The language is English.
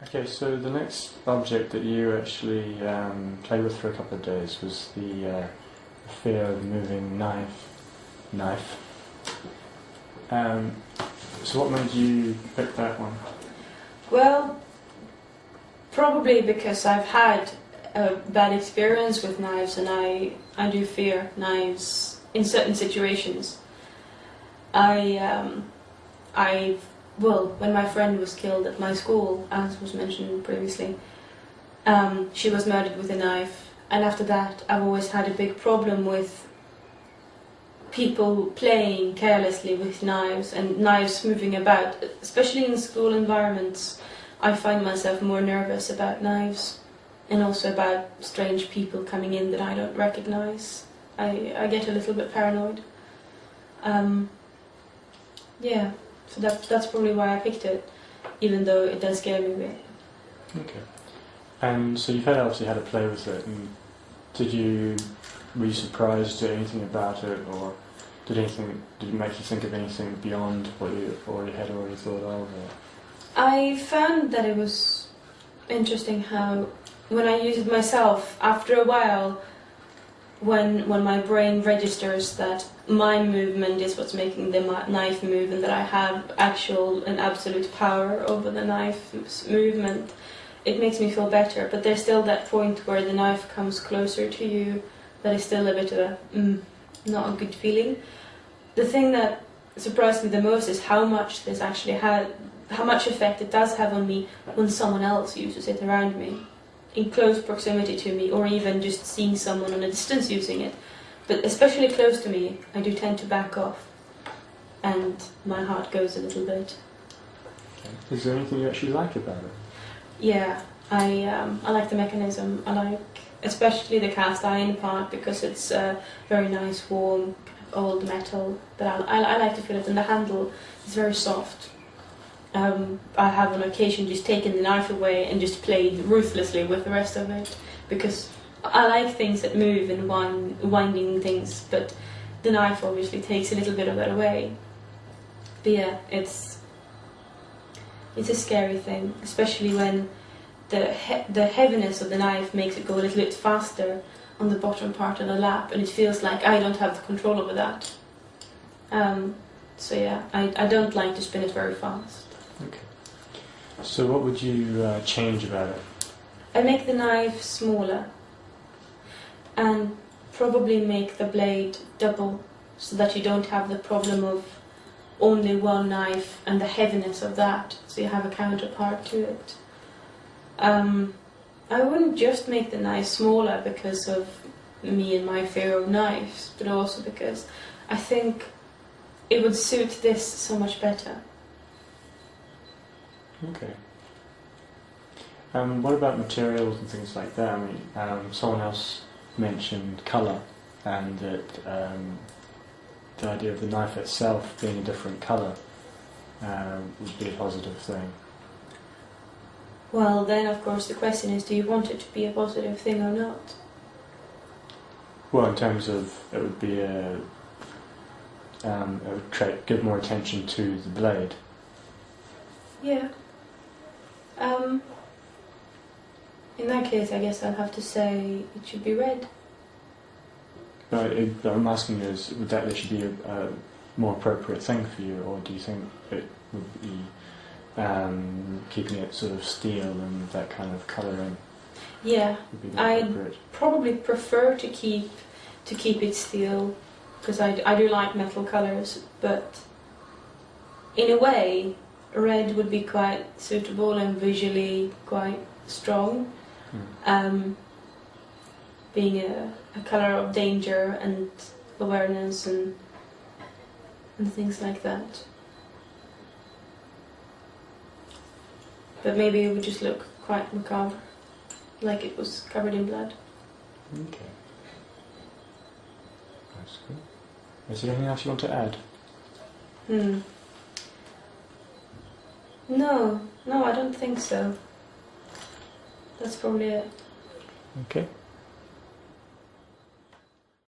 Okay, so the next object that you actually played with for a couple of days was the fear of moving knife. So what made you pick that one? Well, probably because I've had a bad experience with knives, and I do fear knives in certain situations. Well, when my friend was killed at my school, as was mentioned previously, she was murdered with a knife, and after that I've always had a big problem with people playing carelessly with knives and knives moving about, especially in school environments. I find myself more nervous about knives, and also about strange people coming in that I don't recognize. I get a little bit paranoid. Yeah. So that's probably why I picked it, even though it does scare me a bit. Okay. And so you've obviously had a play with it, and were you surprised at anything about it, or did it make you think of anything beyond what you had already thought of? Or? I found that it was interesting how, when I use it myself, after a while, when my brain registers that my movement is what's making the knife move, and that I have actual and absolute power over the knife's movement, it makes me feel better. But there's still that point where the knife comes closer to you that is still a bit of a not a good feeling. The thing that surprised me the most is how much effect it does have on me when someone else uses it around me, in close proximity to me, or even just seeing someone on a distance using it. But especially close to me, I do tend to back off, and my heart goes a little bit. Okay. Is there anything you actually like about it? Yeah, I like the mechanism. I like especially the cast iron part, because it's very nice, warm, old metal. But I like to feel it, and the handle is very soft. I have on occasion just taken the knife away and just played ruthlessly with the rest of it, because I like things that move and winding things, but the knife obviously takes a little bit of that away. But yeah, it's a scary thing, especially when the heaviness of the knife makes it go a little bit faster on the bottom part of the lap, and it feels like I don't have the control over that. So yeah, I don't like to spin it very fast. Okay. So what would you change about it? I make the knife smaller, and probably make the blade double, so that you don't have the problem of only one knife and the heaviness of that, so you have a counterpart to it. I wouldn't just make the knife smaller because of me and my fear of knives, but also because I think it would suit this so much better. Okay. What about materials and things like that? I mean, someone else mentioned colour, and that the idea of the knife itself being a different colour would be a positive thing. Well, then of course the question is, do you want it to be a positive thing or not? Well, in terms of it would be it would give more attention to the blade. Yeah. In that case, I guess I'll have to say it should be red. But I'm asking you, would that actually be a more appropriate thing for you, or do you think it would be keeping it sort of steel and that kind of colouring? Yeah, I'd probably prefer to keep it steel, because I do like metal colours, but in a way red would be quite suitable and visually quite strong, being a colour of danger and awareness and things like that. But maybe it would just look quite macabre, like it was covered in blood. Okay. That's good. Is there anything else you want to add? No, I don't think so. That's probably it. Okay.